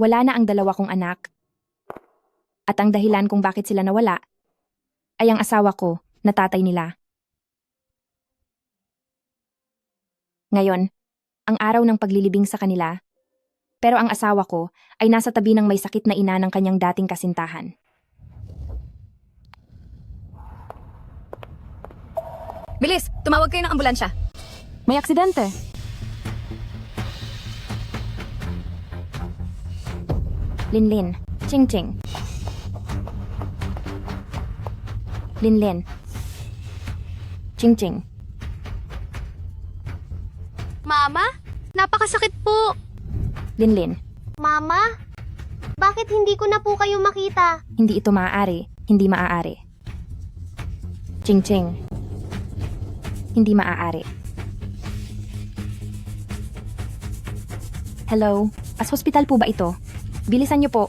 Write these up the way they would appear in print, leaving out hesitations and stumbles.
Wala na ang dalawa kong anak. At ang dahilan kung bakit sila nawala ay ang asawa ko na tatay nila. Ngayon, ang araw ng paglilibing sa kanila, pero ang asawa ko ay nasa tabi ng may sakit na ina ng kanyang dating kasintahan. Bilis! Tumawag kayo ng ambulansya. May aksidente. Linlin, Ching-Ching. Linlin. Ching-Ching. Mama? Napakasakit po. Linlin. Mama? Bakit hindi ko na po kayo makita? Hindi ito maaari. Hindi maaari. Ching-Ching. Hindi maaari. Hello? As hospital po ba ito? Bilisan niyo po.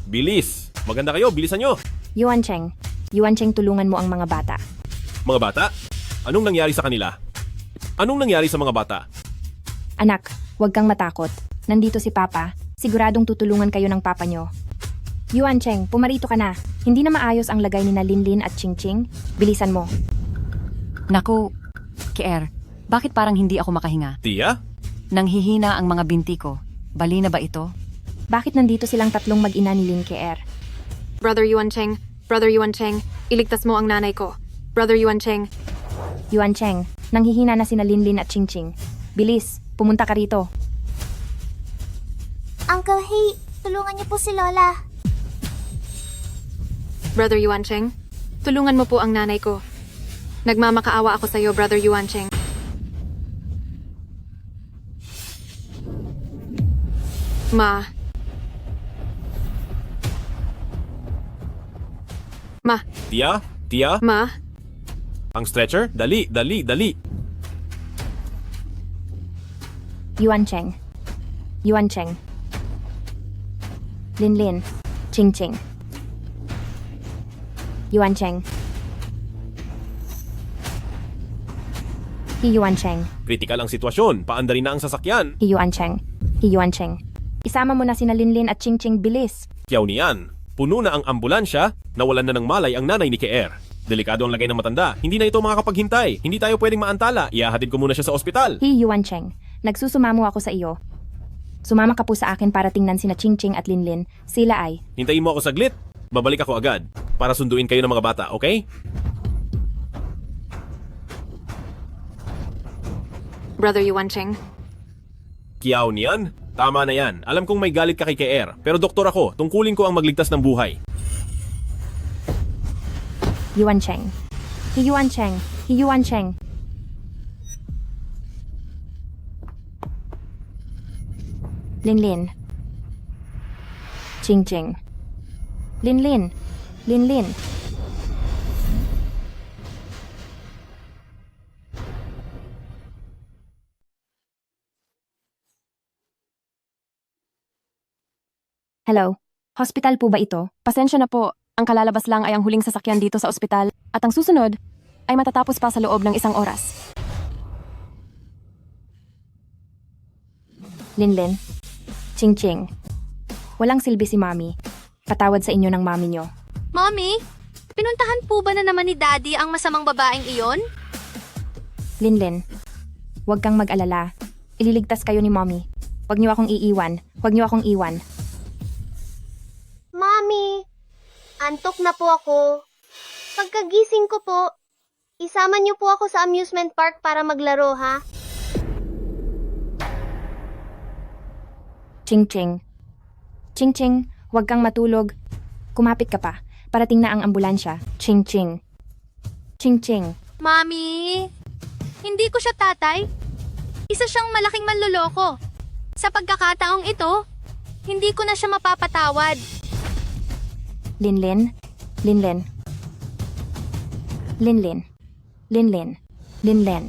Bilis! Maganda kayo, bilisan nyo! Yuan Cheng. Yuan Cheng, tulungan mo ang mga bata. Mga bata? Anong nangyari sa kanila? Anong nangyari sa mga bata? Anak, huwag kang matakot. Nandito si Papa. Siguradong tutulungan kayo ng Papa nyo. Yuan Cheng, pumarito ka na. Hindi na maayos ang lagay ni na Linlin at Ching-Ching. Bilisan mo. Naku, Kier, bakit parang hindi ako makahinga? Tia? Nanghihina ang mga binti ko. Bali na ba ito? Bakit nandito silang tatlong mag-ina ni Lin Keer? Brother Yuan Cheng, iligtas mo ang nanay ko. Brother Yuan Cheng, Yuan Cheng, nanghihina na sina Linlin at Ching-Ching. Bilis, pumunta ka rito. Uncle Hey, tulungan niyo po si Lola. Brother Yuan Cheng, tulungan mo po ang nanay ko. Nagmamakaawa ako sa iyo, Brother Yuan Cheng. Ma. Tia? Tia? Ma, Ang stretcher? Dali, dali, dali! Yuan Cheng. Yuan Cheng. Linlin. Ching-Ching. Yuan Cheng. Hi Yuan Cheng. Kritikal ang sitwasyon. Paandarin na ang sasakyan. Hi Yuan Cheng. Hi Yuan Cheng. Isama mo na sina Linlin at Ching-Ching, bilis. Tiyaw niyan. Puno na ang ambulansya. Nawalan na ng malay ang nanay ni Keer. Delikado ang lagay ng matanda. Hindi na ito makakapaghintay. Hindi tayo pwedeng maantala. Ihahatid ko muna siya sa ospital. Hi Yuan Cheng. Nagsusumamo ako sa iyo. Sumama ka po sa akin para tingnan sina Ching-Ching at Linlin. Sila ay... Hintayin mo ako saglit. Babalik ako agad. Para sunduin kayo ng mga bata, okay? Brother Yuan Cheng. Kiyaw niyan? Tama na yan. Alam kong may galit ka kay Keer. Pero doktor ako. Tungkulin ko ang magligtas ng buhay. Yuan Cheng. Hi Yuan Cheng. Hi Yuan Cheng. Linlin. Ching-Ching. Linlin. Linlin. Hello. Hospital po ba ito? Pasensya na po, ang kalalabas lang ay ang huling sasakyan dito sa ospital at ang susunod ay matatapos pa sa loob ng 1 oras. Linlin. Ching-Ching. Walang silbi si Mami. Patawad sa inyo ng Mami nyo. Mommy, pinuntahan po ba na naman ni Daddy ang masamang babaeng iyon? Linlin. Huwag kang mag-alala. Ililigtas kayo ni Mommy. Huwag niyo akong iiwan. Huwag niyo akong iwan. Mommy, antok na po ako. Pagkagising ko po, isama niyo po ako sa amusement park para maglaro, ha? Ching-Ching. Ching-Ching, huwag kang matulog. Kumapit ka pa. Parating na ang ambulansya. Ching-Ching. Ching-Ching. Mommy, hindi ko siya tatay. Isa siyang malaking manloloko. Sa pagkakataong ito, hindi ko na siya mapapatawad. Linlin. Linlin. Linlin. Linlin. Linlin.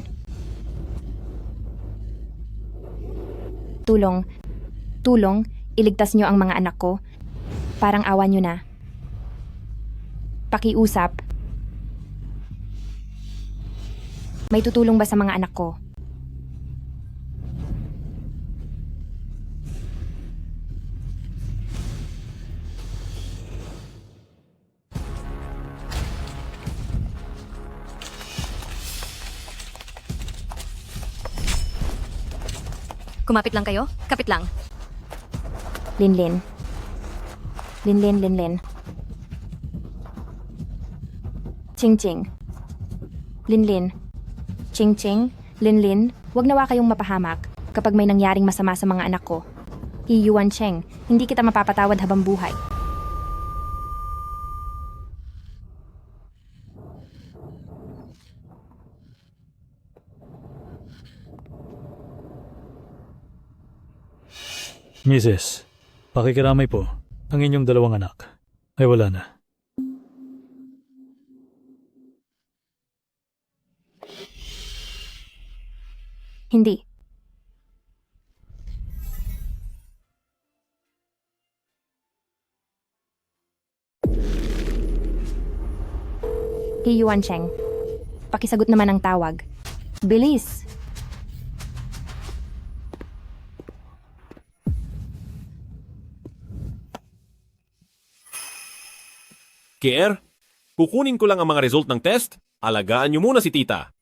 Tulong. Tulong. Iligtas niyo ang mga anak ko. Parang awa niyo na. Pakiusap. May tutulong ba sa mga anak ko? Kumapit lang kayo? Kapit lang. Linlin. Linlin, Linlin. Ching-ching. Linlin. Ching-ching. Linlin, huwag nawa kayong mapahamak kapag may nangyaring masama sa mga anak ko. Yuan Cheng, hindi kita mapapatawad habang buhay. Mrs., pakikiramay po. Ang inyong dalawang anak ay wala na. Hindi. Yuan Cheng, pakisagot naman ang tawag. Bilis! Kier, kukunin ko lang ang mga result ng test. Alagaan niyo muna si tita.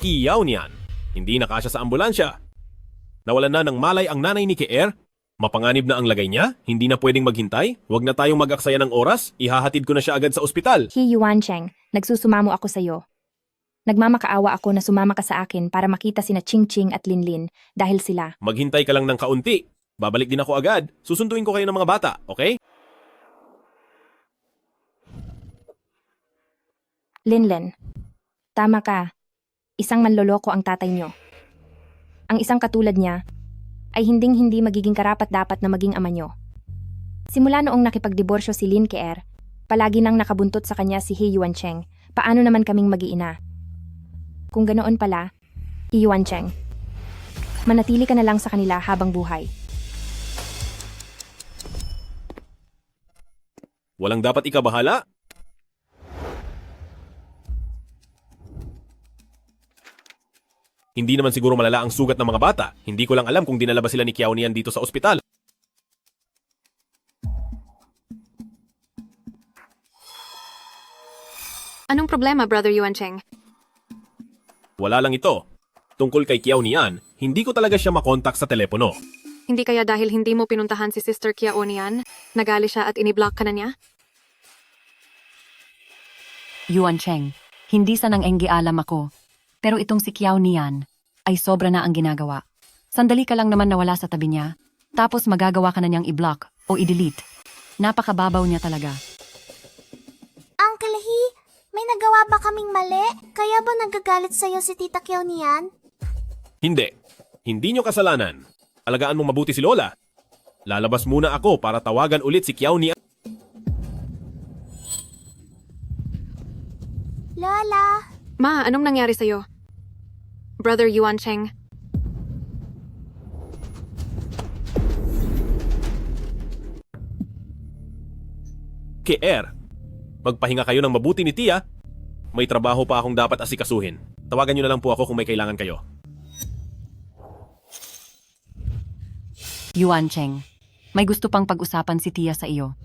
Iyaw niyan. Hindi nakasya sa ambulansya. Nawalan na ng malay ang nanay ni Kier. Mapanganib na ang lagay niya. Hindi na pwedeng maghintay. Huwag na tayong mag-aksaya ng oras. Ihahatid ko na siya agad sa ospital. Yuan Cheng, nagsusumamo ako sa iyo. Nagmamakaawa ako na sumama ka sa akin para makita sina Ching Ching at Linlin dahil sila. Maghintay ka lang ng kaunti. Babalik din ako agad. Susunduin ko kayo ng mga bata, okay? Linlin, tama ka. Isang manloloko ang tatay niyo. Ang isang katulad niya ay hinding-hindi magiging karapat-dapat na maging ama niyo. Simula noong nakipagdiborsyo si Lin Kier, palagi nang nakabuntot sa kanya si Yuan Cheng. Paano naman kaming mag-iina? Kung ganoon pala, Yuan Cheng, manatili ka na lang sa kanila habang buhay. Walang dapat ikabahala. Hindi naman siguro malala ang sugat ng mga bata. Hindi ko lang alam kung dinala ba sila ni Kiao Nian dito sa ospital. Anong problema, Brother Yuan Cheng? Wala lang ito. Tungkol kay Kiao Nian, hindi ko talaga siya makontak sa telepono. Hindi kaya dahil hindi mo pinuntahan si Sister Kia Onian, nagali siya at iniblock ka na niya? Yuan Cheng, hindi sa nang enggi alam ako. Pero itong si Kiao Nian ay sobra na ang ginagawa. Sandali ka lang naman nawala sa tabi niya, tapos magagawa ka na niyang i-block o i-delete. Napakababaw niya talaga. Uncle He, may nagawa ba kaming mali? Kaya ba nagagalit sa'yo si Tita Kiao Nian? Hindi. Hindi nyo kasalanan. Alagaan mong mabuti si Lola. Lalabas muna ako para tawagan ulit si Kiao Nian. Lola! Ma, anong nangyari sa'yo? Brother Yuan Cheng, Kier, magpahinga kayo ng mabuti ni Tia. May trabaho pa akong dapat asikasuhin. Tawagan nyo na lang po ako kung may kailangan kayo. Yuan Cheng, may gusto pang pag-usapan si Tia sa iyo.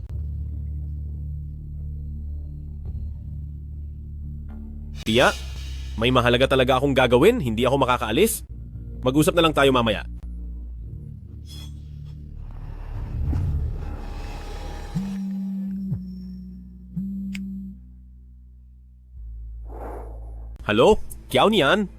Tia, may mahalaga talaga akong gagawin. Hindi ako makakaalis. Mag-usap na lang tayo mamaya. Hello? Kiao Nian?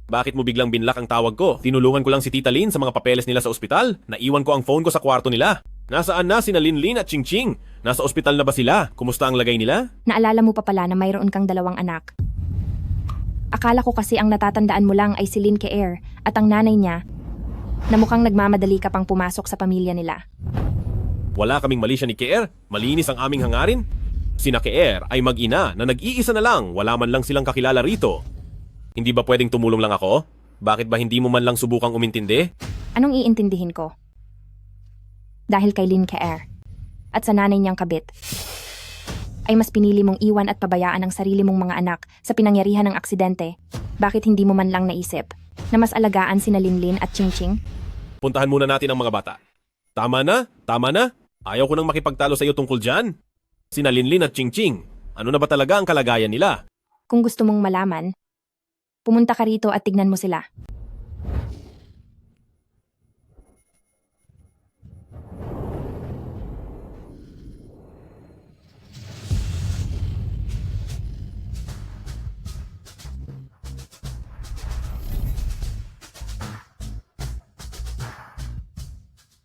Bakit mo biglang binlock ang tawag ko? Tinulungan ko lang si Tita Lin sa mga papeles nila sa ospital. Naiwan ko ang phone ko sa kwarto nila. Nasaan na sina Linlin at Ching Ching? Nasa ospital na ba sila? Kumusta ang lagay nila? Naalala mo pa pala na mayroon kang 2 anak. Akala ko kasi ang natatandaan mo lang ay si Lin Kier at ang nanay niya na mukhang nagmamadali ka pang pumasok sa pamilya nila. Wala kaming mali siya ni Kier. Malinis ang aming hangarin. Sina Keer ay mag-ina na nag-iisa na lang, wala man lang silang kakilala rito. Hindi ba pwedeng tumulong lang ako? Bakit ba hindi mo man lang subukang umintindi? Anong iintindihin ko? Dahil kay Lin Keer at sa nanay niyang kabit, ay mas pinili mong iwan at pabayaan ang sarili mong mga anak sa pinangyarihan ng aksidente. Bakit hindi mo man lang naisip na mas alagaan sina Linlin at Chingching? Puntahan muna natin ang mga bata. Tama na, tama na. Ayaw ko nang makipagtalo sa iyo tungkol dyan. Sina Linlin at Chingching, ano na ba talaga ang kalagayan nila? Kung gusto mong malaman, pumunta ka rito at tignan mo sila.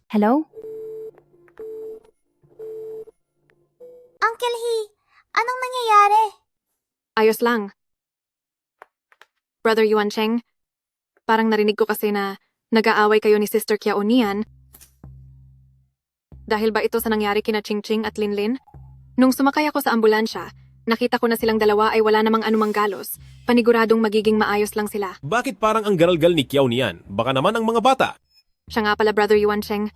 Hello? Uncle He, anong nangyayari? Ayos lang. Brother Yuan Cheng, parang narinig ko kasi na nag-aaway kayo ni Sister Kiao Nian. Dahil ba ito sa nangyari kina Chingching at Linlin? Nung sumakay ako sa ambulansya, nakita ko na silang dalawa ay wala namang anumang galos. Paniguradong magiging maayos lang sila. Bakit parang ang garalgal ni Kiao niyan? Baka naman ang mga bata. Siya nga pala, Brother Yuan Cheng.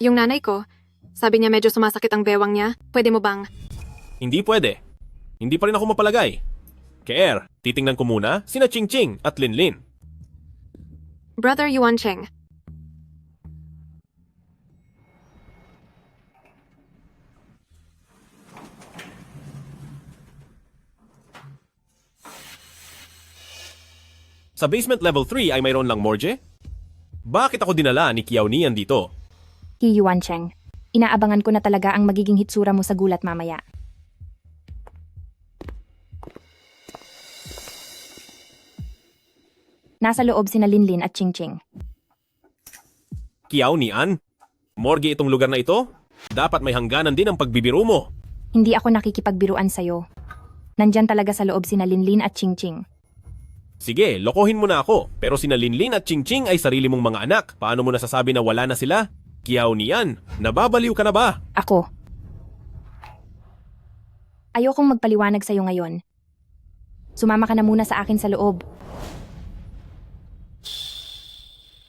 Yung nanay ko, sabi niya medyo sumasakit ang bewang niya. Pwede mo bang? Hindi pwede. Hindi pa rin ako mapalagay. Keer, titingnan ko muna sina Chingching at Linlin. Brother Yuan Cheng, Sa basement level 3 ay mayroon lang morgue? Bakit ako dinala ni Kiao Nian dito? Hi Yuan Cheng, inaabangan ko na talaga ang magiging hitsura mo sa gulat mamaya. Nasa loob sina Linlin at Chingching. Kiao Nian? Morgue itong lugar na ito? Dapat may hangganan din ang pagbibiro mo. Hindi ako nakikipagbiruan sa'yo. Nandyan talaga sa loob sina Linlin at Chingching. Sige, lokohin mo na ako. Pero sina Linlin at Chingching ay sarili mong mga anak. Paano mo nasasabi na wala na sila? Kiao Nian, nababaliw ka na ba? Ako. Ayokong magpaliwanag sa'yo ngayon. Sumama ka na muna sa akin sa loob.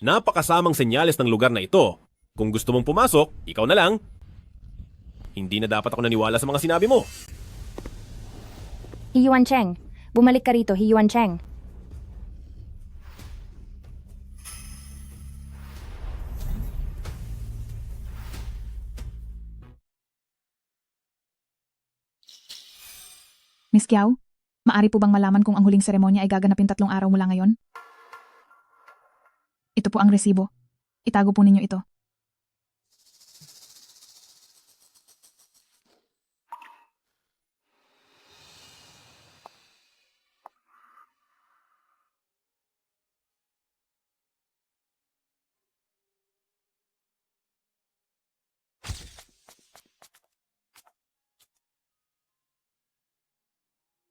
Napakasamang senyales ng lugar na ito. Kung gusto mong pumasok, ikaw na lang. Hindi na dapat ako naniwala sa mga sinabi mo. Hi Yuan Cheng, bumalik ka rito, Hi Yuan Cheng. Miss Kiao, maari po bang malaman kung ang huling seremonya ay gaganapin 3 araw mula ngayon? Ito po ang resibo. Itago po ninyo ito.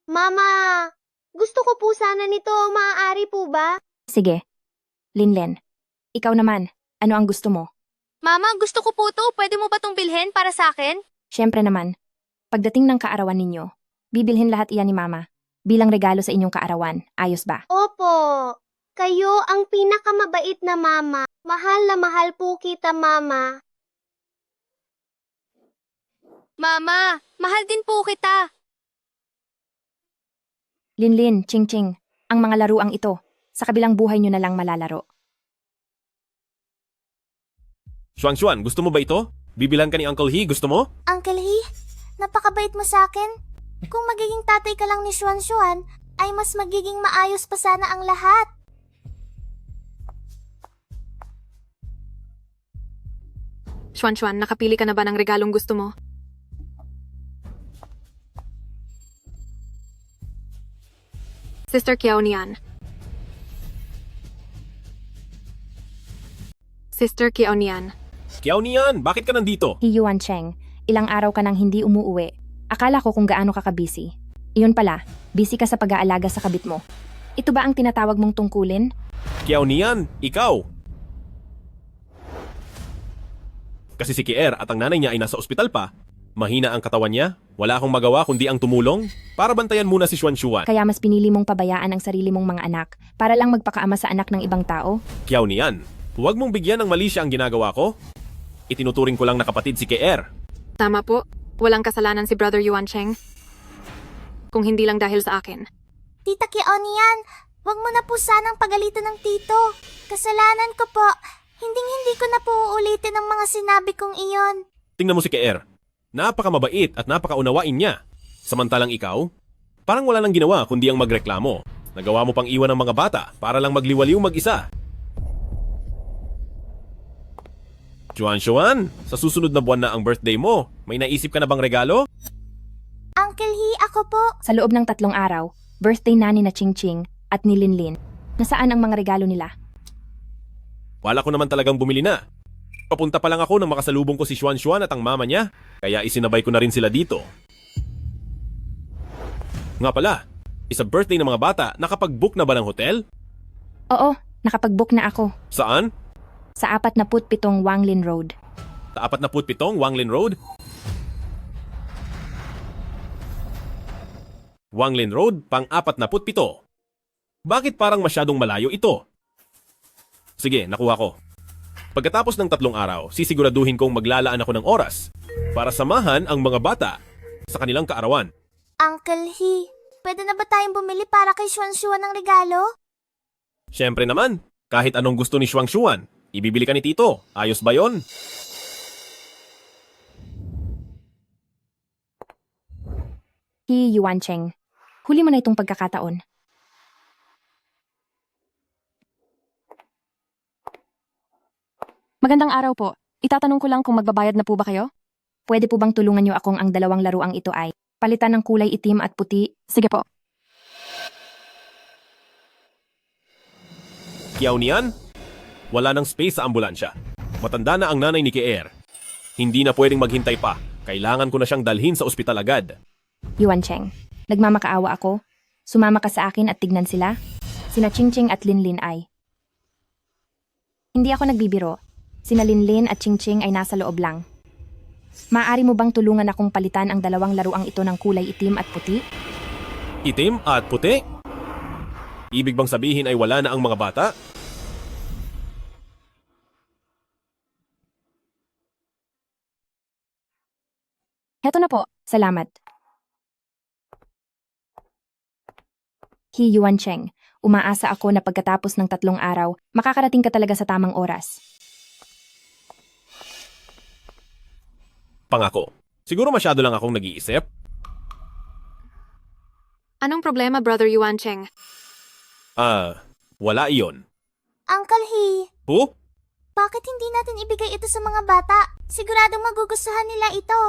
Mama, gusto ko po sana nito. Maaari po ba? Sige. Linlin, ikaw naman, ano ang gusto mo? Mama, gusto ko po to. Pwede mo ba tong bilhin para sa akin? Siyempre naman, pagdating ng kaarawan ninyo, bibilhin lahat iyan ni Mama bilang regalo sa inyong kaarawan. Ayos ba? Opo. Kayo ang pinakamabait na mama. Mahal na mahal po kita, mama. Mama, mahal din po kita. Linlin, Chingching, ang mga laruang ito, sa kabilang buhay nyo na lang malalaro. Xuan, gusto mo ba ito? Bibilhan ka ni Uncle He, gusto mo? Uncle He, napakabait mo sa akin. Kung magiging tatay ka lang ni Xuan, ay mas magiging maayos pa sana ang lahat. Xuan, nakapili ka na ba ng regalong gusto mo? Sister Kiao Nian. Sister Kiao Nian. Kiao Nian, bakit ka nandito? Hi Yuan Cheng, ilang araw ka nang hindi umuuwi. Akala ko kung gaano ka kabisi. Iyon pala, busy ka sa pag-aalaga sa kabit mo. Ito ba ang tinatawag mong tungkulin? Kiao Nian, ikaw! Kasi si Kier at ang nanay niya ay nasa ospital pa. Mahina ang katawan niya, Wala akong magawa kundi ang tumulong para bantayan muna si Xuan. Kaya mas pinili mong pabayaan ang sarili mong mga anak para lang magpakaama sa anak ng ibang tao? Kiao Nian, huwag mong bigyan ng mali siya ang ginagawa ko. Itinuturing ko lang na kapatid si KR. Tama po, walang kasalanan si Brother Yuan Cheng. Kung hindi lang dahil sa akin. Tita Kionian, wag mo na po sanang pagalitan ng tito. Kasalanan ko po. Hindi ko na po uulitin ang mga sinabi kong iyon. Tingnan mo si KR. Napakamabait at napakaunawain niya. Samantalang ikaw, parang wala nang ginawa kundi ang magreklamo. Nagawa mo pang iwan ng mga bata para lang magliwaliw mag-isa. Xuan, sa susunod na buwan na ang birthday mo. May naisip ka na bang regalo? Uncle He, ako po. Sa loob ng 3 araw, birthday na ni na Ching Ching at ni Linlin. Nasaan ang mga regalo nila? Wala ko naman talagang bumili na. Papunta pa lang ako nang makasalubong ko si Xuan at ang mama niya, kaya isinabay ko na rin sila dito. Nga pala, isa birthday ng mga bata, nakapag-book na ba ng hotel? Oo, nakapag-book na ako. Saan? Sa 47 Wanglin Road. Sa 47 Wanglin Road? Wanglin Road, pang-47. Bakit parang masyadong malayo ito? Sige, nakuha ko. Pagkatapos ng 3 araw, sisiguraduhin kong maglalaan ako ng oras para samahan ang mga bata sa kanilang kaarawan. Uncle He, pwede na ba tayong bumili para kay Xuan ng regalo? Siyempre naman, kahit anong gusto ni Xuan, ibibili ka ni Tito. Ayos ba yon? He Yuan Cheng. Huli mo na itong pagkakataon. Magandang araw po. Itatanong ko lang kung magbabayad na po ba kayo? Pwede po bang tulungan niyo akong ang 2 laruang ito ay palitan ng kulay itim at puti? Sige po. Kiao Nian, wala nang space sa ambulansya. Matanda na ang nanay ni KR. Hindi na pwedeng maghintay pa. Kailangan ko na siyang dalhin sa ospital agad. Yuan Cheng, nagmamakaawa ako. Sumama ka sa akin at tignan sila. Sina Ching Ching at Linlin ay. Hindi ako nagbibiro. Sina Linlin at Ching Ching ay nasa loob lang. Maaari mo bang tulungan akong palitan ang 2 laruang ito ng kulay itim at puti? Itim at puti? Ibig bang sabihin ay wala na ang mga bata? Heto na po. Salamat. He Yuan Cheng, umaasa ako na pagkatapos ng 3 araw, makakarating ka talaga sa tamang oras. Pangako. Siguro masyado lang akong nag-iisip. Anong problema, Brother Yuan Cheng? Wala iyon. Uncle He, Hu? bakit hindi natin ibigay ito sa mga bata? Siguradong magugustuhan nila ito.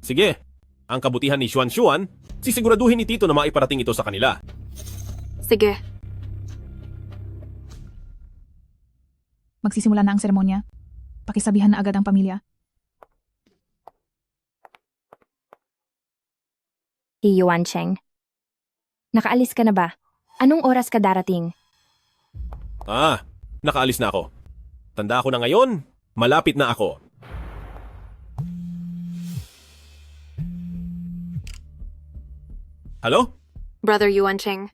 Sige. Ang kabutihan ni Xuan, sisiguraduhin ni Tito na maiparating ito sa kanila. Sige. Magsisimula na ang seremonya. Pakisabihan na agad ang pamilya. He Yuan Cheng. Nakaalis ka na ba? Anong oras ka darating? Nakaalis na ako. Tanda ko na ngayon, malapit na ako. Halo? Brother Yuan Cheng.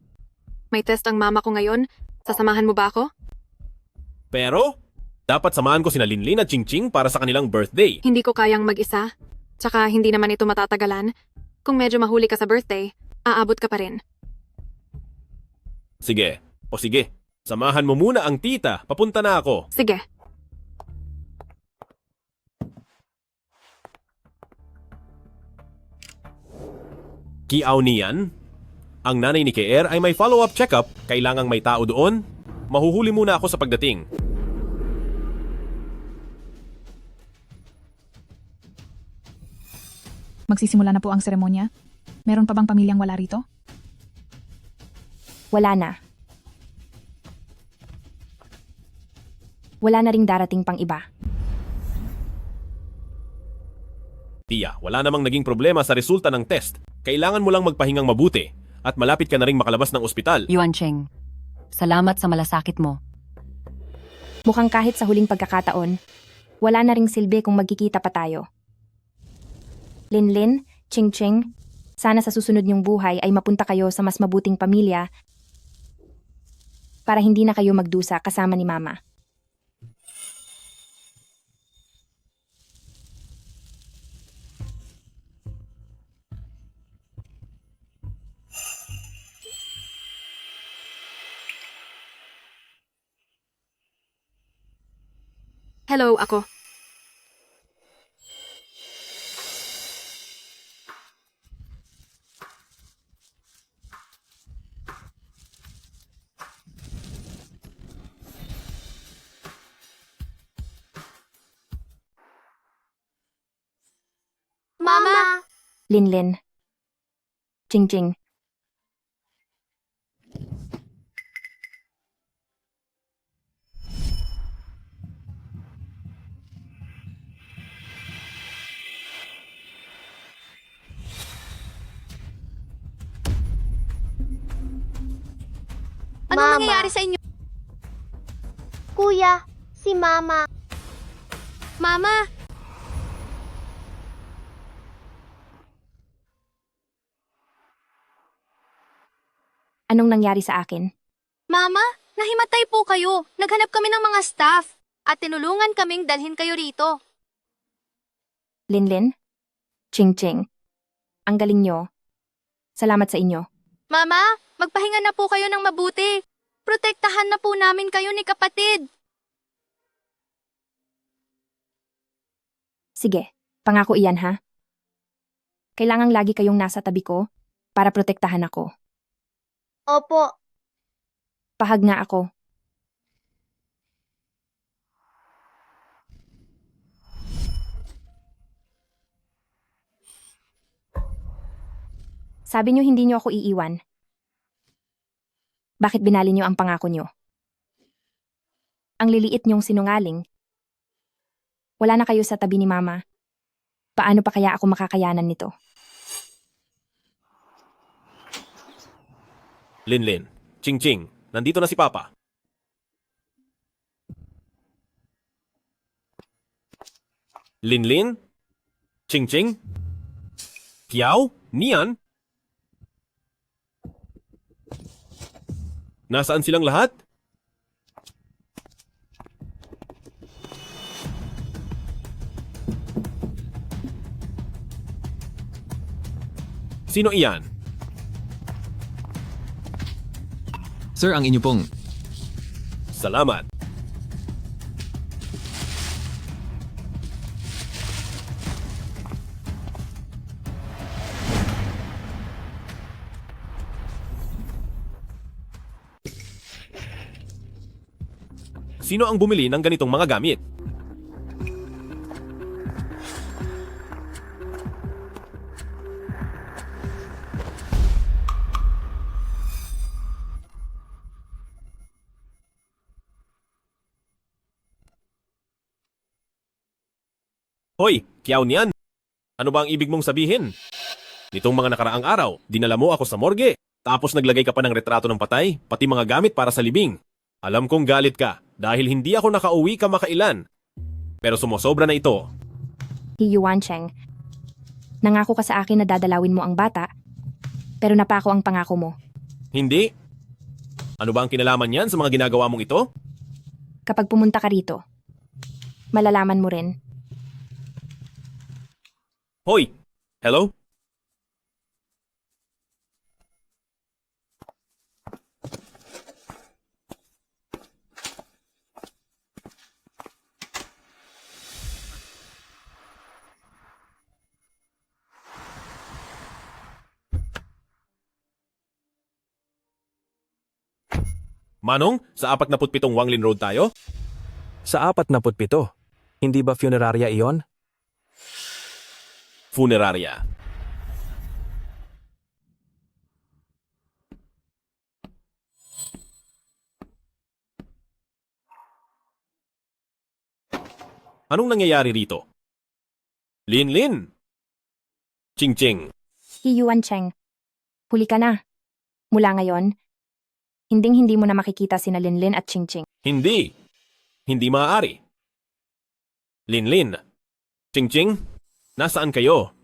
May test ang mama ko ngayon. Sasamahan mo ba ako? Pero, dapat samahan ko sina Linlin at Ching Ching para sa kanilang birthday. Hindi ko kayang mag-isa. Tsaka hindi naman ito matatagalan. Kung medyo mahuli ka sa birthday, aabot ka pa rin. Sige. Samahan mo muna ang tita. Papunta na ako. Sige. Kiao Nian, ang nanay ni KR ay may follow-up check-up. Kailangang may tao doon. Mahuhuli muna ako sa pagdating. Magsisimula na po ang seremonya. Meron pa bang pamilyang wala rito? Wala na. Wala na ring darating pang iba. Tia, wala namang naging problema sa resulta ng test. Kailangan mo lang magpahingang mabuti at malapit ka na ring makalabas ng ospital. Yuan Cheng, salamat sa malasakit mo. Mukhang kahit sa huling pagkakataon, wala na ring silbi kung magkikita pa tayo. Linlin, Ching Ching, sana sa susunod niyong buhay ay mapunta kayo sa mas mabuting pamilya para hindi na kayo magdusa kasama ni Mama. Hello, ako. Mama! Linlin. Ching Ching. Anong Mama. nangyayari sa inyo? Kuya, si Mama. Mama! Anong nangyari sa akin? Mama, nahimatay po kayo. Naghanap kami ng mga staff. At tinulungan kaming dalhin kayo rito. Linlin? Ching Ching. Ang galing nyo. Salamat sa inyo. Mama, magpahinga na po kayo ng mabuti. Protektahan na po namin kayo ni kapatid. Sige, pangako iyan ha. Kailangang lagi kayong nasa tabi ko para protektahan ako. Opo. Pahag nga ako. Sabi niyo hindi niyo ako iiwan. Bakit binali niyo ang pangako niyo? Ang liliit niyong sinungaling. Wala na kayo sa tabi ni Mama. Paano pa kaya ako makakayanan nito? Linlin, Ching Ching, nandito na si Papa. Linlin? Ching Ching? Kiao? Nian? Nasaan silang lahat? Sino iyan? Sir, ang inyo pong... Salamat. Sino ang bumili ng ganitong mga gamit? Hoy, Kiao Nian! Ano ba ang ibig mong sabihin? Nitong mga nakaraang araw, dinala mo ako sa morgue, tapos naglagay ka pa ng retrato ng patay, pati mga gamit para sa libing. Alam kong galit ka dahil hindi ako nakauwi kamakailan. Pero sumosobra na ito. Yuan Cheng. Nangako ka sa akin na dadalawin mo ang bata, pero napako ang pangako mo. Hindi? Ano ba ang kinalaman niyan sa mga ginagawa mong ito? Kapag pumunta ka rito, malalaman mo rin. Hoy! Hello? Manong, sa 47 Wanglin Road tayo? Sa 47. Hindi ba funeraria iyon? Funeraria. Anong nangyayari rito? Linlin! Ching Ching! Yuan Cheng. Huli ka na. Mula ngayon, hinding-hindi mo na makikita sina Linlin at Ching Ching. Hindi! Hindi maaari. Linlin! Ching Ching! Nasaan kayo?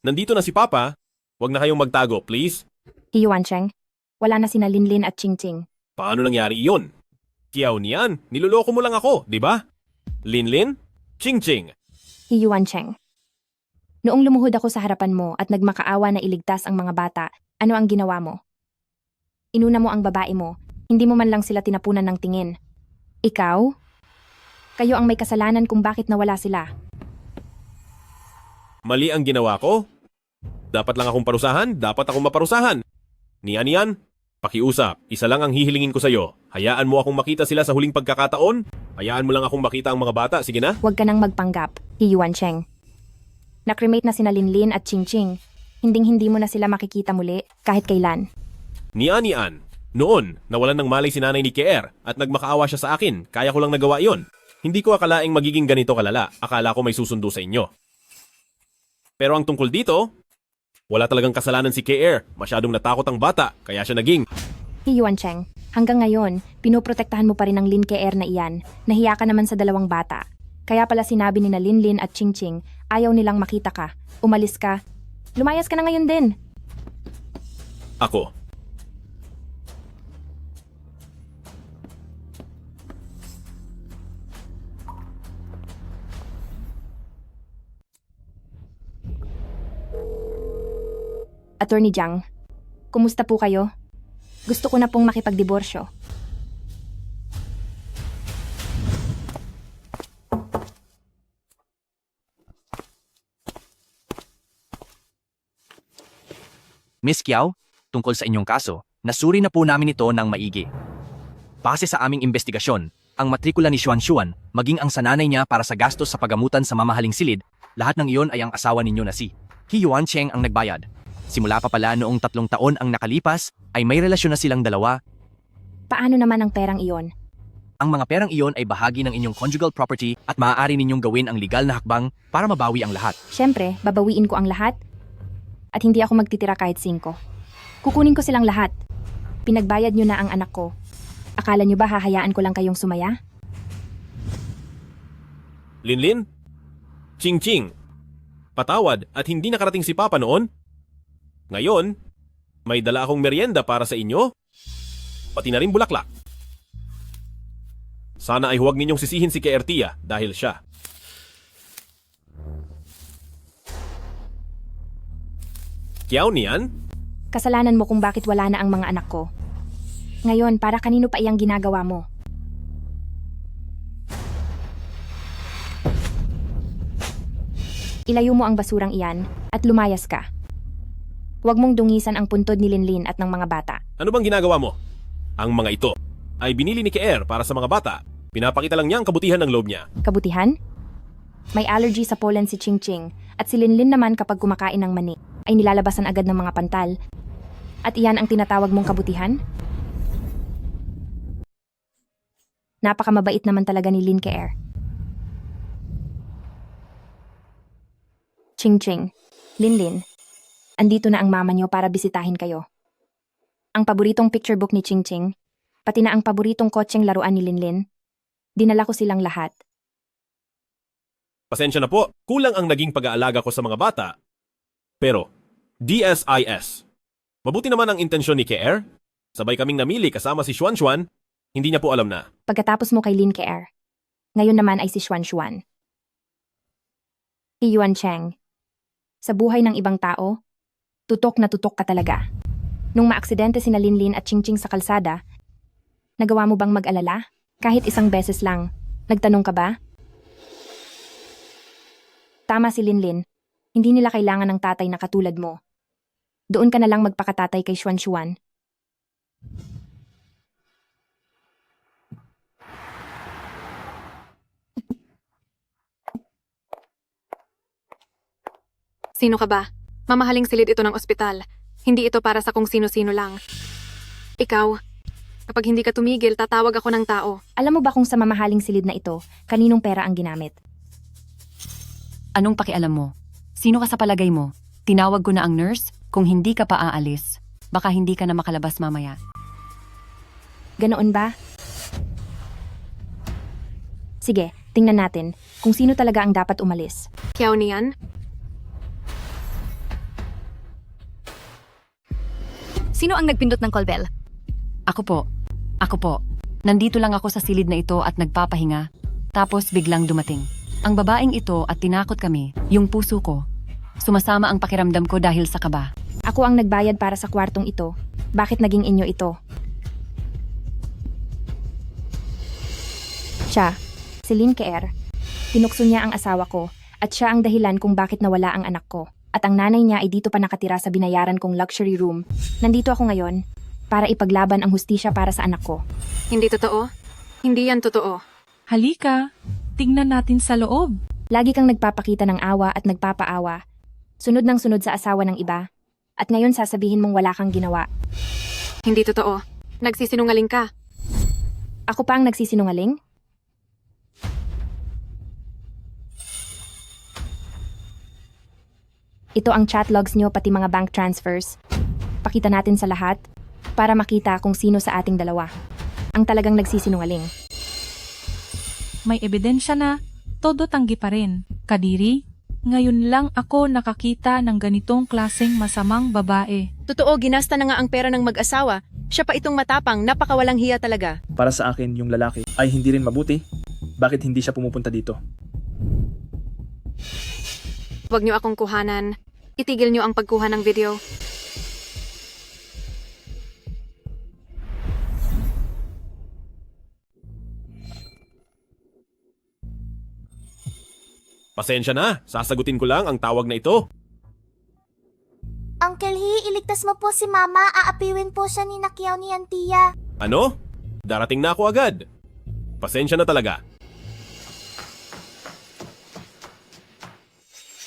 Nandito na si Papa. Huwag na kayong magtago, please. He Yuancheng, wala na sina Linlin at Qingqing. Paano nangyari iyon? Kiao niyan, niloloko mo lang ako, di ba? Linlin? Qingqing. He Yuancheng. Noong lumuhod ako sa harapan mo at nagmakaawa na iligtas ang mga bata, ano ang ginawa mo? Inuna mo ang babae mo, hindi mo man lang sila tinapunan ng tingin. Ikaw? Kayo ang may kasalanan kung bakit nawala sila. Mali ang ginawa ko? Dapat lang akong parusahan, dapat akong maparusahan. Niyan, pakiusap, isa lang ang hihilingin ko sa'yo. Hayaan mo akong makita sila sa huling pagkakataon. Hayaan mo lang akong makita ang mga bata, sige na? Huwag ka nang magpanggap, He Yuancheng. Nakremate na sina Linlin at Qingqing. Hinding-hindi mo na sila makikita muli kahit kailan. Niyan, noon, nawalan ng malay si nanay ni Keer at nagmakaawa siya sa akin. Kaya ko lang nagawa iyon. Hindi ko akalaing magiging ganito kalala. Akala ko may susundo sa inyo. Pero ang tungkol dito, wala talagang kasalanan si Keer. Masyadong natakot ang bata, kaya siya naging... He Yuancheng, hanggang ngayon, pinoprotektahan mo pa rin ang Lin Keer na iyan. Nahiya ka naman sa dalawang bata. Kaya pala sinabi ni na Linlin at Qingqing, ayaw nilang makita ka. Umalis ka. Lumayas ka na ngayon din. Ako. Attorney Jiang, kumusta po kayo? Gusto ko na pong makipagdiborsyo. Miss Kiao, tungkol sa inyong kaso, nasuri na po namin ito ng maigi. Base sa aming investigasyon, ang matrikula ni Xuan, maging ang sananay niya para sa gastos sa pagamutan sa mamahaling silid, lahat ng iyon ay ang asawa ninyo na si He Yuancheng ang nagbayad. Simula pa pala noong 3 taon ang nakalipas, ay may relasyon na silang dalawa. Paano naman ang perang iyon? Ang mga perang iyon ay bahagi ng inyong conjugal property at maaari ninyong gawin ang legal na hakbang para mabawi ang lahat. Siyempre, babawiin ko ang lahat. At hindi ako magtitira kahit 5. Kukunin ko silang lahat. Pinagbayad nyo na ang anak ko. Akala nyo ba hahayaan ko lang kayong sumaya? Linlin? Qingqing? Patawad at hindi nakarating si Papa noon? Ngayon, may dala akong merienda para sa inyo. Pati na rin bulaklak. Sana ay huwag ninyong sisihin si Keertia dahil siya. Kiao niyan? Kasalanan mo kung bakit wala na ang mga anak ko. Ngayon, para kanino pa iyang ginagawa mo? Ilayo mo ang basurang iyan at lumayas ka. Huwag mong dungisan ang puntod ni Linlin at ng mga bata. Ano bang ginagawa mo? Ang mga ito ay binili ni Keer para sa mga bata. Pinapakita lang niya ang kabutihan ng loob niya. Kabutihan? May allergy sa pollen si Qingqing at si Linlin naman kapag kumakain ng mani ay nilalabasan agad ng mga pantal. At iyan ang tinatawag mong kabutihan? Napakamabait naman talaga ni Lin Keer. Qingqing, Linlin, andito na ang mama niyo para bisitahin kayo. Ang paboritong picture book ni Qingqing, pati na ang paboritong kotseng laruan ni Linlin, dinala ko silang lahat. Pasensya na po, kulang ang naging pag-aalaga ko sa mga bata. Pero, DSIS. Mabuti naman ang intensyon ni Keer. Sabay kaming namili kasama si Xuan, hindi niya po alam na. Pagkatapos mo kay Lin Keer, ngayon naman ay si Xuan. He Yuancheng. Sa buhay ng ibang tao, tutok na tutok ka talaga. Nung maaksidente sina Linlin at Qingqing sa kalsada, nagawa mo bang mag-alala? Kahit isang beses lang. Nagtanong ka ba? Tama si Linlin. Hindi nila kailangan ng tatay na katulad mo. Doon ka na lang magpakatatay kay Xuan. Sino ka ba? Mamahaling silid ito ng ospital. Hindi ito para sa kung sino-sino lang. Ikaw, kapag hindi ka tumigil, tatawag ako ng tao. Alam mo ba kung sa mamahaling silid na ito, kaninong pera ang ginamit? Anong pakialam mo? Sino ka sa palagay mo? Tinawag ko na ang nurse? Kung hindi ka pa aalis, baka hindi ka na makalabas mamaya. Ganoon ba? Sige, tingnan natin kung sino talaga ang dapat umalis. Kiao niyan? Sino ang nagpindot ng call bell? Ako po. Nandito lang ako sa silid na ito at nagpapahinga. Tapos biglang dumating. Ang babaeng ito at tinakot kami, yung puso ko. Sumasama ang pakiramdam ko dahil sa kaba. Ako ang nagbayad para sa kwartong ito. Bakit naging inyo ito? Siya, si Lynn Keer. Tinukso niya ang asawa ko at siya ang dahilan kung bakit nawala ang anak ko. At ang nanay niya ay dito pa nakatira sa binayaran kong luxury room. Nandito ako ngayon para ipaglaban ang hustisya para sa anak ko. Hindi totoo? Hindi yan totoo. Halika, tingnan natin sa loob. Lagi kang nagpapakita ng awa at nagpapaawa. Sunod ng sunod sa asawa ng iba. At ngayon sasabihin mong wala kang ginawa. Hindi totoo. Nagsisinungaling ka. Ako pa ang nagsisinungaling? Ito ang chat logs nyo pati mga bank transfers. Pakita natin sa lahat para makita kung sino sa ating dalawa ang talagang nagsisinungaling. May ebidensya na, todo tanggi pa rin. Kadiri, ngayon lang ako nakakita ng ganitong klaseng masamang babae. Totoo, ginasta na nga ang pera ng mag-asawa. Siya pa itong matapang, napakawalang hiya talaga. Para sa akin, yung lalaki ay hindi rin mabuti. Bakit hindi siya pumupunta dito? Huwag niyo akong kuhanan. Itigil niyo ang pagkuha ng video. Pasensya na, sasagutin ko lang ang tawag na ito. Uncle He, iligtas mo po si Mama. Aapiwin po siya ni Kiao ni Tia. Ano? Darating na ako agad. Pasensya na talaga.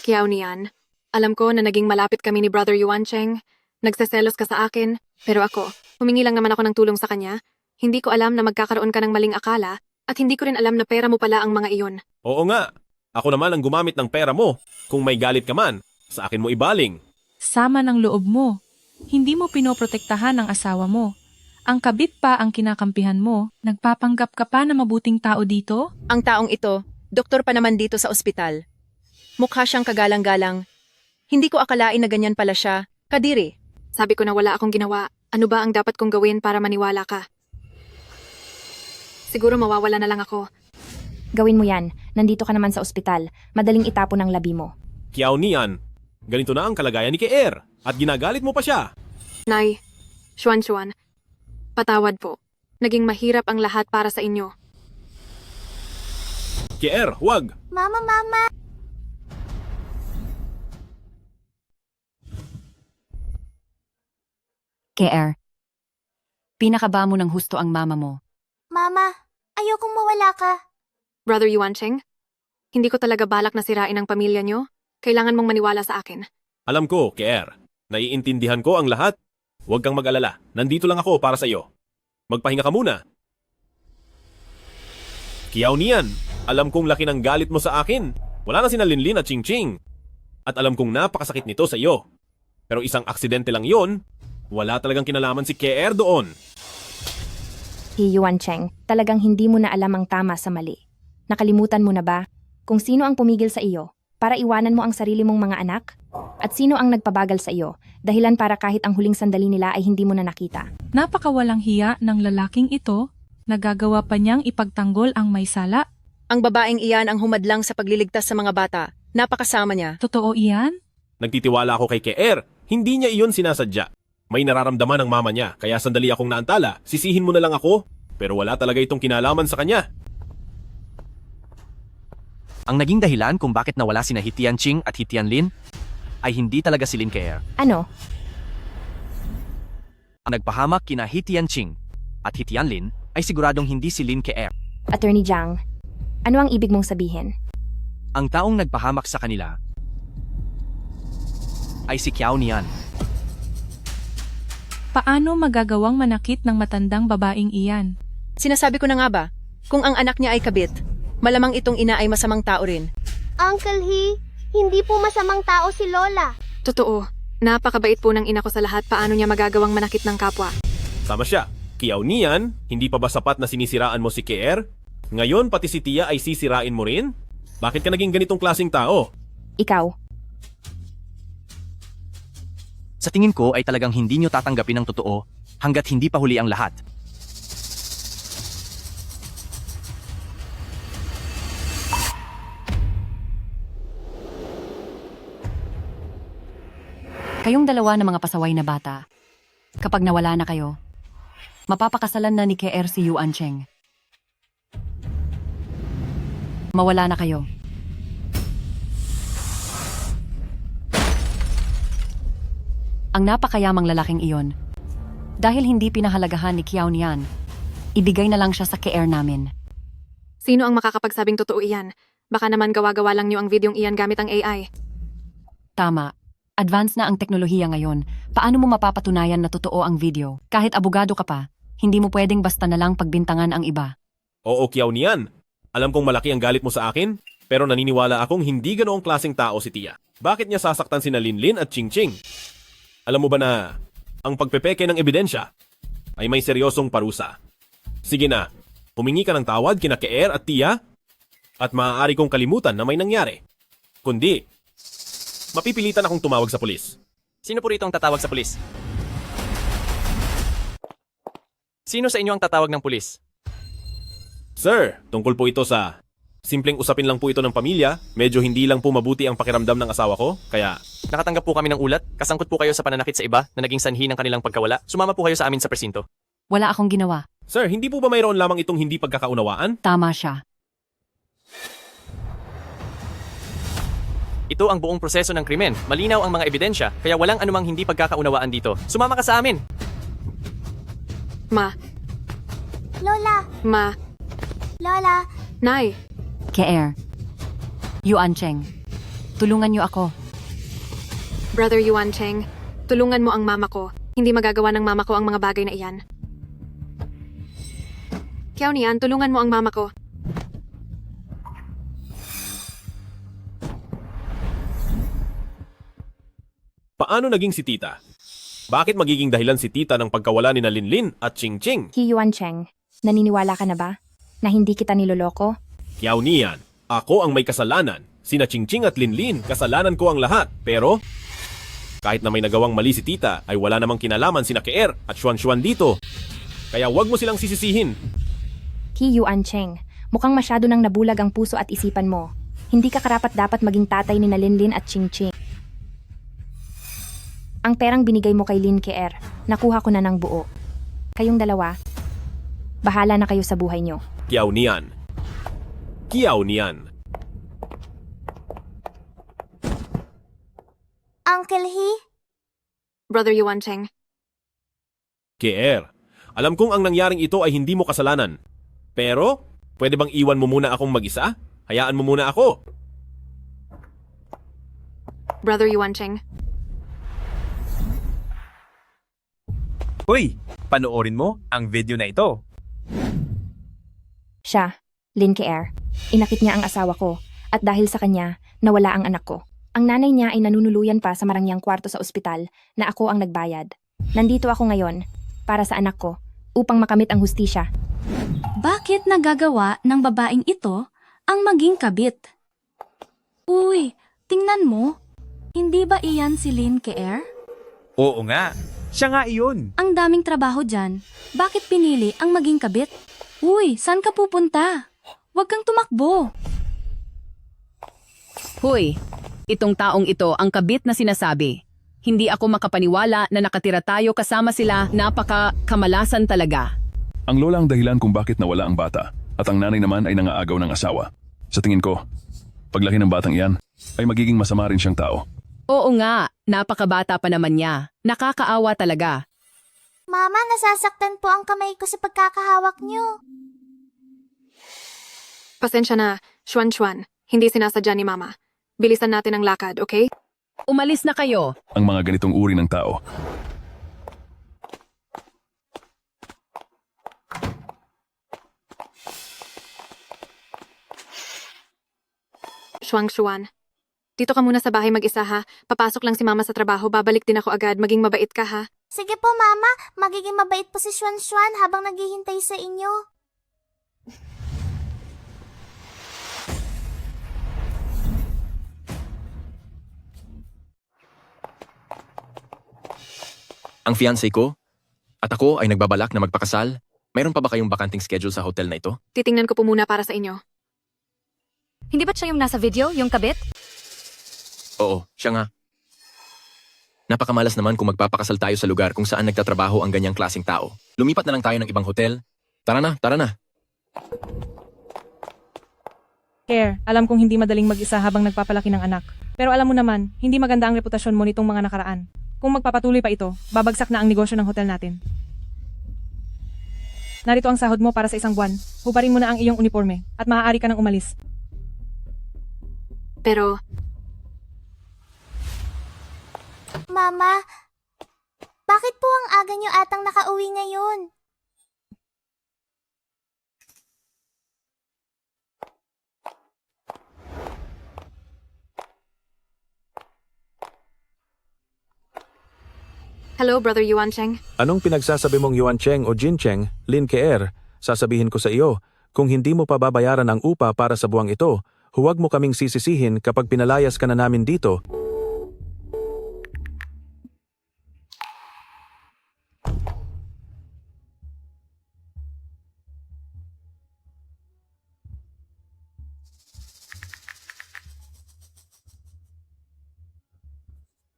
Kiao niyan. Alam ko na naging malapit kami ni Brother Yuan Cheng. Nagseselos ka sa akin. Pero ako, humingi lang naman ako ng tulong sa kanya. Hindi ko alam na magkakaroon ka ng maling akala at hindi ko rin alam na pera mo pala ang mga iyon. Oo nga. Ako naman ang gumamit ng pera mo. Kung may galit ka man, sa akin mo ibaling. Sama ng loob mo. Hindi mo pinoprotektahan ang asawa mo. Ang kabit pa ang kinakampihan mo. Nagpapanggap ka pa na mabuting tao dito? Ang taong ito, doktor pa naman dito sa ospital. Mukha siyang kagalang-galang. Hindi ko akalain na ganyan pala siya. Kadiri. Sabi ko na wala akong ginawa. Ano ba ang dapat kong gawin para maniwala ka? Siguro mawawala na lang ako. Gawin mo yan. Nandito ka naman sa ospital. Madaling itapon ang labi mo. Kiao niyan. Ganito na ang kalagayan ni Keer. At ginagalit mo pa siya. Nay, Xuan, patawad po. Naging mahirap ang lahat para sa inyo. Keer, huwag. Mama! Keer. Pinakaba mo ng husto ang mama mo. Mama, ayokong mawala ka. Brother Yuan Cheng, hindi ko talaga balak na sirain ang pamilya niyo. Kailangan mong maniwala sa akin. Alam ko, Keer. Naiintindihan ko ang lahat. Huwag kang mag-alala. Nandito lang ako para sa iyo. Magpahinga ka muna. Kiao niyan. Alam kong laki ng galit mo sa akin. Wala na sina Linlin at Ching. At alam kong napakasakit nito sa iyo. Pero isang aksidente lang yon. Wala talagang kinalaman si Keer doon. Si Yuan Cheng, talagang hindi mo na alam ang tama sa mali. Nakalimutan mo na ba kung sino ang pumigil sa iyo para iwanan mo ang sarili mong mga anak? At sino ang nagpabagal sa iyo, dahilan para kahit ang huling sandali nila ay hindi mo na nakita? Napakawalang hiya ng lalaking ito. Nagagawa pa niyang ipagtanggol ang may sala. Ang babaeng iyan ang humadlang sa pagliligtas sa mga bata. Napakasama niya. Totoo iyan? Nagtitiwala ako kay Keer. Hindi niya iyon sinasadya. May nararamdaman ang mama niya, kaya sandali akong naantala. Sisihin mo na lang ako. Pero wala talaga itong kinalaman sa kanya. Ang naging dahilan kung bakit nawala sina Hitian Ching at Hitian Lin ay hindi talaga si Lin Keer. Ano? Ang nagpahamak kina Hitian Ching at Hitian Lin ay siguradong hindi si Lin Keer. Attorney Jiang, ano ang ibig mong sabihin? Ang taong nagpahamak sa kanila ay si Kiao Nian. Paano magagawang manakit ng matandang babaeng iyan? Sinasabi ko na nga ba, kung ang anak niya ay kabit, malamang itong ina ay masamang tao rin. Uncle He, hindi po masamang tao si Lola. Totoo. Napakabait po ng ina ko sa lahat. Paano niya magagawang manakit ng kapwa? Tama siya. Kiao niyan, hindi pa ba sapat na sinisiraan mo si Keer? Ngayon pati si Tia ay sisirain mo rin? Bakit ka naging ganitong klaseng tao? Ikaw. Sa tingin ko ay talagang hindi nyo tatanggapin ang totoo hanggat hindi pa huli ang lahat. Kayong dalawa na mga pasaway na bata, kapag nawala na kayo, mapapakasalan na ni KR si Yuan Cheng. Mawala na kayo. Ang napakayamang lalaking iyon, dahil hindi pinahalagahan ni Kiao Nian, ibigay na lang siya sa KR namin. Sino ang makakapagsabing totoo iyan? Baka naman gawa-gawa lang niyo ang videong iyan gamit ang AI. Tama. Advance na ang teknolohiya ngayon. Paano mo mapapatunayan na totoo ang video? Kahit abogado ka pa, hindi mo pwedeng basta na lang pagbintangan ang iba. Oo, Kiao Nian. Alam kong malaki ang galit mo sa akin, pero naniniwala akong hindi ganoong klaseng tao si Tia. Bakit niya sasaktan sina Linlin at Ching Ching? Alam mo ba na ang pagpepeke ng ebidensya ay may seryosong parusa? Sige na, humingi ka ng tawad kina KR at Tia at maaari kong kalimutan na may nangyari. Kundi, mapipilitan akong tumawag sa pulis. Sino po rito ang tatawag sa pulis? Sino sa inyo ang tatawag ng pulis? Sir, tungkol po ito sa simpleng usapin lang po ito ng pamilya. Medyo hindi lang po mabuti ang pakiramdam ng asawa ko, kaya Nakatanggap po kami ng ulat, kasangkot po kayo sa pananakit sa iba na naging sanhi ng kanilang pagkawala. Sumama po kayo sa amin sa presinto. Wala akong ginawa. Sir, hindi po ba mayroon lamang itong hindi pagkakaunawaan? Tama siya. Ito ang buong proseso ng krimen. Malinaw ang mga ebidensya, kaya walang anumang hindi pagkakaunawaan dito. Sumama ka sa amin! Ma. Lola, Ma. Lola, Nay. KR. Yuan Cheng. Tulungan niyo ako. Brother Yuan Cheng, tulungan mo ang mama ko. Hindi magagawa ng mama ko ang mga bagay na iyan. Kiao Nian, tulungan mo ang mama ko. Paano naging si Tita? Bakit magiging dahilan si Tita ng pagkawala ni na Linlin at Ching Ching? Ki Yuan Cheng, naniniwala ka na ba na hindi kita niloloko? Kiao Nian, ako ang may kasalanan. Sina Ching Ching at Linlin, kasalanan ko ang lahat. Pero, kahit na may nagawang mali si Tita, ay wala namang kinalaman sina KR at Xuan dito. Kaya wag mo silang sisisihin. Ki Yuan Cheng, mukhang masyado nang nabulag ang puso at isipan mo. Hindi ka karapat-dapat maging tatay ni na Linlin at Ching Ching. Ang perang binigay mo kay Lin KR, nakuha ko na ng buo. Kayong dalawa, bahala na kayo sa buhay nyo. Kiao Nian. Kiao Nian. Uncle He? Brother Yuan Cheng, KR, alam kong ang nangyaring ito ay hindi mo kasalanan. Pero, pwede bang iwan mo muna akong mag-isa? Hayaan mo muna ako. Brother Yuan Cheng. Uy, panoorin mo ang video na ito. Siya, Lin KR, inakit niya ang asawa ko at dahil sa kanya, nawala ang anak ko. Ang nanay niya ay nanunuluyan pa sa marangyang kwarto sa ospital na ako ang nagbayad. Nandito ako ngayon para sa anak ko upang makamit ang hustisya. Bakit nagagawa ng babaeng ito ang maging kabit? Uy, tingnan mo. Hindi ba iyan si Lin KR? Oo nga, siya nga iyon. Ang daming trabaho dyan. Bakit pinili ang maging kabit? Uy, saan ka pupunta? Huwag kang tumakbo. Hoy, itong taong ito ang kabit na sinasabi. Hindi ako makapaniwala na nakatira tayo kasama sila, napaka-kamalasan talaga. Ang lola ang dahilan kung bakit nawala ang bata at ang nanay naman ay nangaagaw ng asawa. Sa tingin ko, paglaki ng batang iyan, ay magiging masama rin siyang tao. Oo nga, napakabata pa naman niya. Nakakaawa talaga. Mama, nasasaktan po ang kamay ko sa pagkakahawak niyo. Pasensya na, Xuan. Hindi sinasadya ni Mama. Bilisan natin ang lakad, okay? Umalis na kayo. Ang mga ganitong uri ng tao. Xuan. Dito ka muna sa bahay mag-isa ha. Papasok lang si Mama sa trabaho, babalik din ako agad. Maging mabait ka ha. Sige po, Mama. Magiging mabait po si Xuan habang naghihintay sa inyo. Ang fiancé ko at ako ay nagbabalak na magpakasal. Mayroon pa ba kayong bakanting schedule sa hotel na ito? Titingnan ko po muna para sa inyo. Hindi ba't siya yung nasa video, yung kabit? Oo, siya nga. Napakamalas naman kung magpapakasal tayo sa lugar kung saan nagtatrabaho ang ganyang klaseng tao. Lumipat na lang tayo ng ibang hotel. Tara na, tara na. Care, alam kong hindi madaling mag-isa habang nagpapalaki ng anak. Pero alam mo naman, hindi maganda ang reputasyon mo nitong mga nakaraan. Kung magpapatuloy pa ito, babagsak na ang negosyo ng hotel natin. Narito ang sahod mo para sa isang buwan. Hubarin mo na ang iyong uniforme at maaari ka nang umalis. Pero, Mama, bakit po ang aga niyo atang nakauwi ngayon? hello, Brother Yuan Cheng. Anong pinagsasabi mong Yuan Cheng o Jin Cheng, Lin Keer? Sasabihin ko sa iyo, kung hindi mo pa babayaran ang upa para sa buwang ito, huwag mo kaming sisisihin kapag pinalayas ka na namin dito.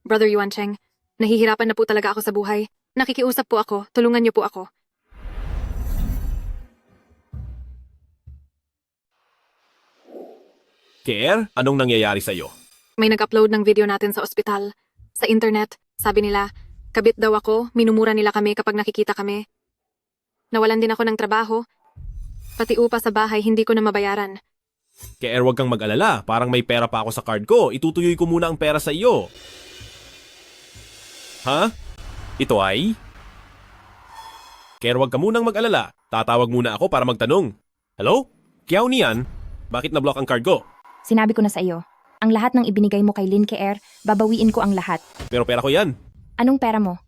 Brother Yuan Cheng, nahihirapan na po talaga ako sa buhay. Nakikiusap po ako, tulungan niyo po ako. Care, anong nangyayari sa'yo? May nag-upload ng video natin sa ospital. Sa internet, sabi nila, kabit daw ako, minumura nila kami kapag nakikita kami. Nawalan din ako ng trabaho. Pati upa sa bahay, hindi ko na mabayaran. Care, wag kang mag-alala. Parang may pera pa ako sa card ko. Itutuloy ko muna ang pera sa iyo. Ha? Ito ay? Care, wag ka munang mag-alala. Tatawag muna ako para magtanong. Hello? Kiao niyan? Bakit na-block ang card ko? Sinabi ko na sa iyo, ang lahat ng ibinigay mo kay Lin Keer, babawiin ko ang lahat. Pero pera ko yan. Anong pera mo?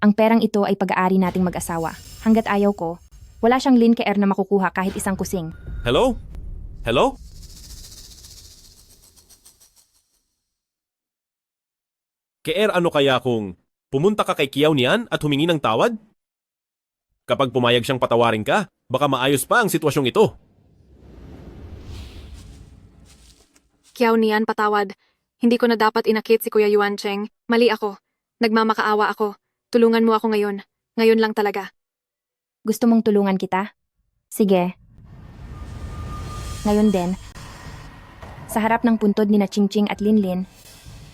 Ang perang ito ay pag-aari nating mag-asawa. Hanggat ayaw ko, wala siyang Lin Keer na makukuha kahit isang kusing. Hello? Hello? Keer, ano kaya kung pumunta ka kay Kiao niyan at humingi ng tawad? Kapag pumayag siyang patawarin ka, baka maayos pa ang sitwasyong ito. Kiao niyan, patawad. Hindi ko na dapat inakit si Kuya Yuan Cheng. Mali ako. Nagmamakaawa ako. Tulungan mo ako ngayon. Ngayon lang talaga. Gusto mong tulungan kita? Sige. Ngayon din, sa harap ng puntod ni na Ching at Linlin,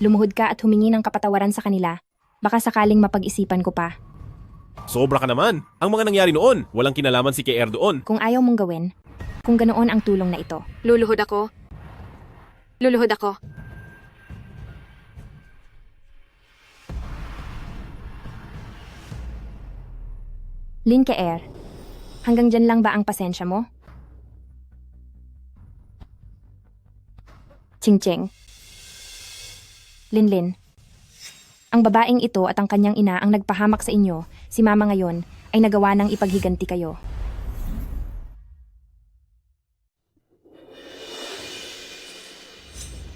lumuhod ka at humingi ng kapatawaran sa kanila. Baka sakaling mapag-isipan ko pa. Sobra ka naman. Ang mga nangyari noon, walang kinalaman si Keer doon. Kung ayaw mong gawin, kung ganoon ang tulong na ito. Luluhod ako. Luluhod ako. Lin Keer, hanggang dyan lang ba ang pasensya mo? Ching. Linlin, ang babaeng ito at ang kanyang ina ang nagpahamak sa inyo, si Mama ngayon, ay nagawa ng ipaghiganti kayo.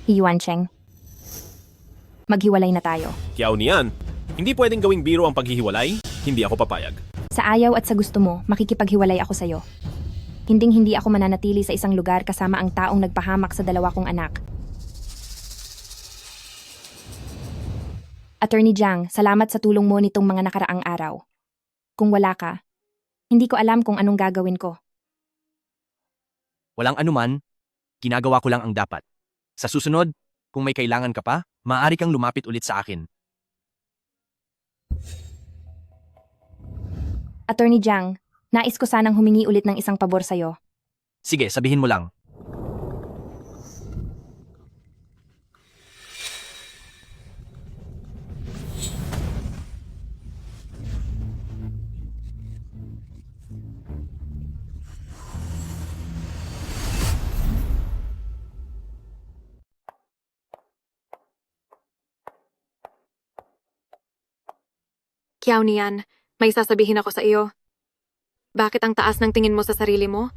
Yuan Cheng, maghiwalay na tayo. Kiao niyan, hindi pwedeng gawing biro ang paghihiwalay. Hindi ako papayag. Sa ayaw at sa gusto mo, makikipaghiwalay ako sa'yo. Hinding-hindi ako mananatili sa isang lugar kasama ang taong nagpahamak sa dalawa kong anak. Attorney Jiang, salamat sa tulong mo nitong mga nakaraang araw. Kung wala ka, hindi ko alam kung anong gagawin ko. Walang anuman, ginagawa ko lang ang dapat. Sa susunod, kung may kailangan ka pa, maaari kang lumapit ulit sa akin. Attorney Jiang, nais ko sanang humingi ulit ng isang pabor sa'yo. Sige, sabihin mo lang. Kiao niyan, may sasabihin ako sa iyo. Bakit ang taas ng tingin mo sa sarili mo?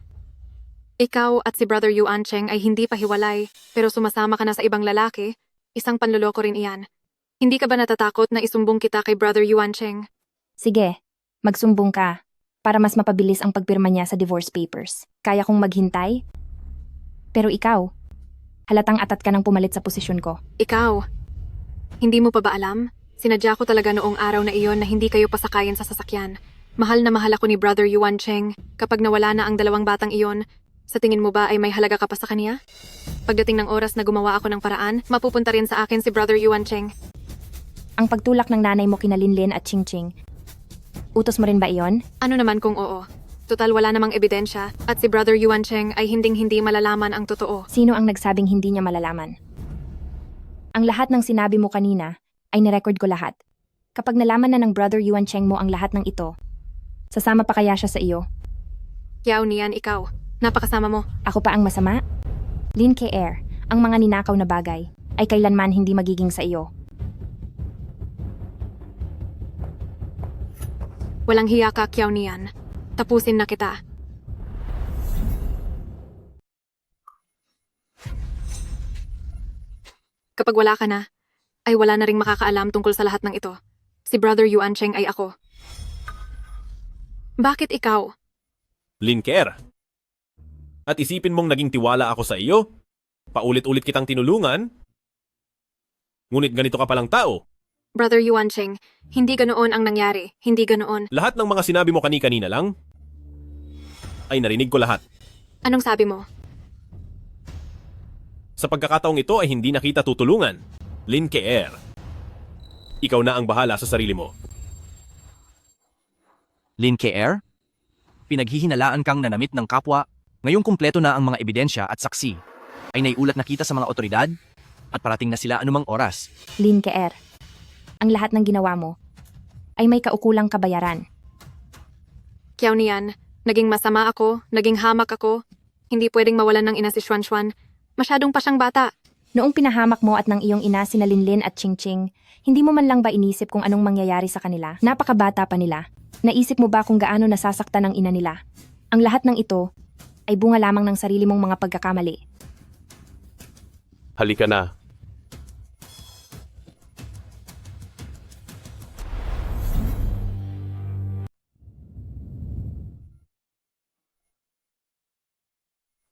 Ikaw at si Brother Yuan Cheng ay hindi pa hiwalay, pero sumasama ka na sa ibang lalaki, isang panloloko rin iyan. Hindi ka ba natatakot na isumbong kita kay Brother Yuan Cheng? Sige, magsumbong ka para mas mapabilis ang pagpirma niya sa divorce papers. Kaya kong maghintay? Pero ikaw, halatang atat ka nang pumalit sa posisyon ko. Ikaw, hindi mo pa ba alam? Sinadya ko talaga noong araw na iyon na hindi kayo pasakayan sa sasakyan. Mahal na mahal ako ni Brother Yuan Cheng. Kapag nawala na ang dalawang batang iyon, sa tingin mo ba ay may halaga ka pa sa kanya? Pagdating ng oras na gumawa ako ng paraan, mapupunta rin sa akin si Brother Yuan Cheng. Ang pagtulak ng nanay mo kina Linlin at Chingching, utos mo rin ba iyon? Ano naman kung oo? Total wala namang ebidensya at si Brother Yuan Cheng ay hinding-hindi malalaman ang totoo. Sino ang nagsabing hindi niya malalaman? Ang lahat ng sinabi mo kanina ay nirecord ko lahat. Kapag nalaman na ng Brother Yuan Cheng mo ang lahat ng ito, sasama pa kaya siya sa iyo? Kiao Nian, ikaw. Napakasama mo. Ako pa ang masama? Lin Ke-er, ang mga ninakaw na bagay ay kailanman hindi magiging sa iyo. Walang hiya ka, Kiao Nian. Tapusin na kita. Kapag wala ka na, ay wala na ring makakaalam tungkol sa lahat ng ito. Si Brother Yuan Cheng ay ako. Bakit ikaw? Lin Ke-er. At isipin mong naging tiwala ako sa iyo? Paulit-ulit kitang tinulungan? Ngunit ganito ka palang tao. Brother Yuan Cheng, hindi ganoon ang nangyari. Hindi ganoon. Lahat ng mga sinabi mo kani-kanina lang, ay narinig ko lahat. Anong sabi mo? Sa pagkakataong ito ay hindi na kita tutulungan. Lin Ke-er. Ikaw na ang bahala sa sarili mo. Lin Ke-er? Pinaghihinalaan kang nanamit ng kapwa, ngayong kumpleto na ang mga ebidensya at saksi. Ay naiulat na kita sa mga otoridad at parating na sila anumang oras. Lin Ke-er, ang lahat ng ginawa mo ay may kaukulang kabayaran. Kiao Nian, naging masama ako, naging hamak ako. Hindi pwedeng mawalan ng ina si Xuan. Masyadong pa siyang bata. Noong pinahamak mo at ng iyong ina sina Linlin at Chingching, hindi mo man lang ba inisip kung anong mangyayari sa kanila? Napakabata pa nila. Naisip mo ba kung gaano nasasaktan ng ina nila? Ang lahat ng ito ay bunga lamang ng sarili mong mga pagkakamali. Halika na.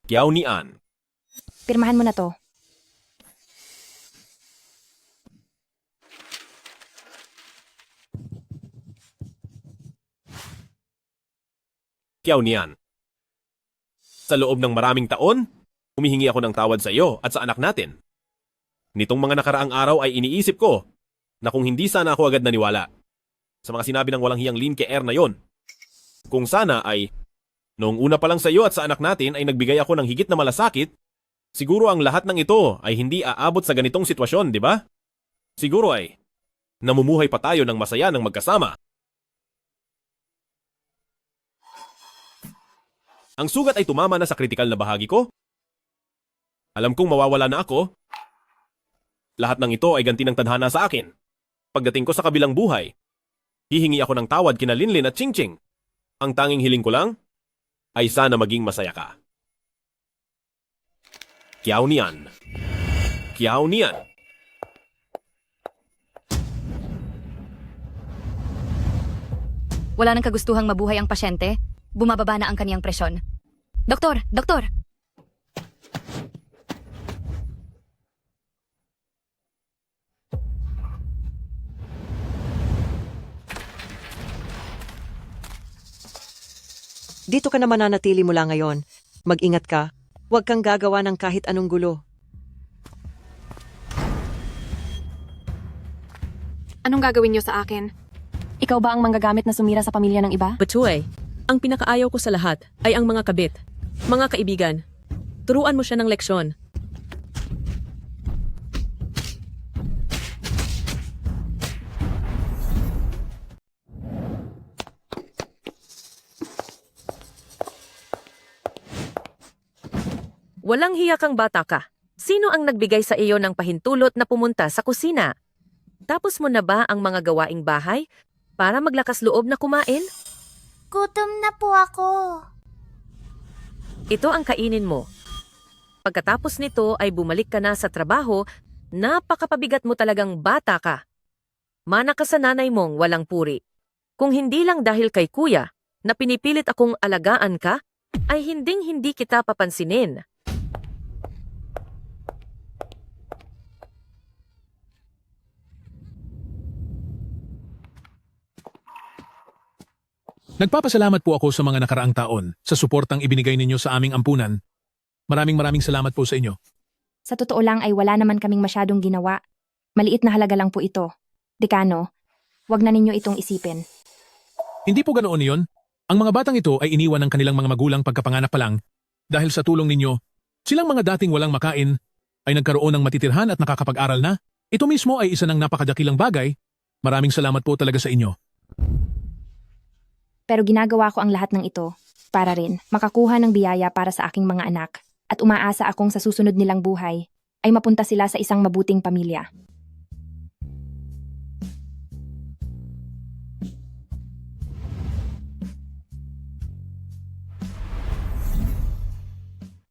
Kiao Nian. Pirmahan mo na to. Kiao Nian. Sa loob ng maraming taon, humihingi ako ng tawad sa iyo at sa anak natin. Nitong mga nakaraang araw ay iniisip ko na kung hindi sana ako agad naniwala sa mga sinabi ng walang hiyang Lin Ke-er na yon. Kung sana ay, noong una pa lang sa iyo at sa anak natin ay nagbigay ako ng higit na malasakit, siguro ang lahat ng ito ay hindi aabot sa ganitong sitwasyon, di ba? Siguro ay, namumuhay pa tayo ng masaya ng magkasama. Ang sugat ay tumama na sa kritikal na bahagi ko. Alam kong mawawala na ako. Lahat ng ito ay ganti ng tadhana sa akin. Pagdating ko sa kabilang buhay, hihingi ako ng tawad kina Linlin at Chingching. Ang tanging hiling ko lang ay sana maging masaya ka. Kiao Nian. Kiao Nian. Wala nang kagustuhang mabuhay ang pasyente. Bumababa na ang kaniyang presyon. Doktor! Doktor! Dito ka na mananatili mula ngayon. Mag-ingat ka. Huwag kang gagawa ng kahit anong gulo. Anong gagawin niyo sa akin? Ikaw ba ang manggagamit na sumira sa pamilya ng iba? Batuay, ang pinakaayaw ko sa lahat ay ang mga kabit. Mga kaibigan, turuan mo siya ng leksyon. Walang hiya kang bata ka. Sino ang nagbigay sa iyo ng pahintulot na pumunta sa kusina? Tapos mo na ba ang mga gawaing bahay para maglakas loob na kumain? Gutom na po ako. Ito ang kainin mo. Pagkatapos nito ay bumalik ka na sa trabaho, napakapabigat mo talagang bata ka. Mana ka sa nanay mong walang puri. Kung hindi lang dahil kay kuya na pinipilit akong alagaan ka, ay hinding-hindi kita papansinin. Nagpapasalamat po ako sa mga nakaraang taon sa suportang ibinigay ninyo sa aming ampunan. Maraming salamat po sa inyo. Sa totoo lang ay wala naman kaming masyadong ginawa. Maliit na halaga lang po ito. Dekano, wag na ninyo itong isipin. Hindi po ganoon iyon. Ang mga batang ito ay iniwan ng kanilang mga magulang pagkapanganak pa lang dahil sa tulong ninyo. Silang mga dating walang makain ay nagkaroon ng matitirhan at nakakapag-aral na. Ito mismo ay isa ng napakadakilang bagay. Maraming salamat po talaga sa inyo. Pero ginagawa ko ang lahat ng ito para rin makakuha ng biyaya para sa aking mga anak at umaasa akong sa susunod nilang buhay ay mapunta sila sa isang mabuting pamilya.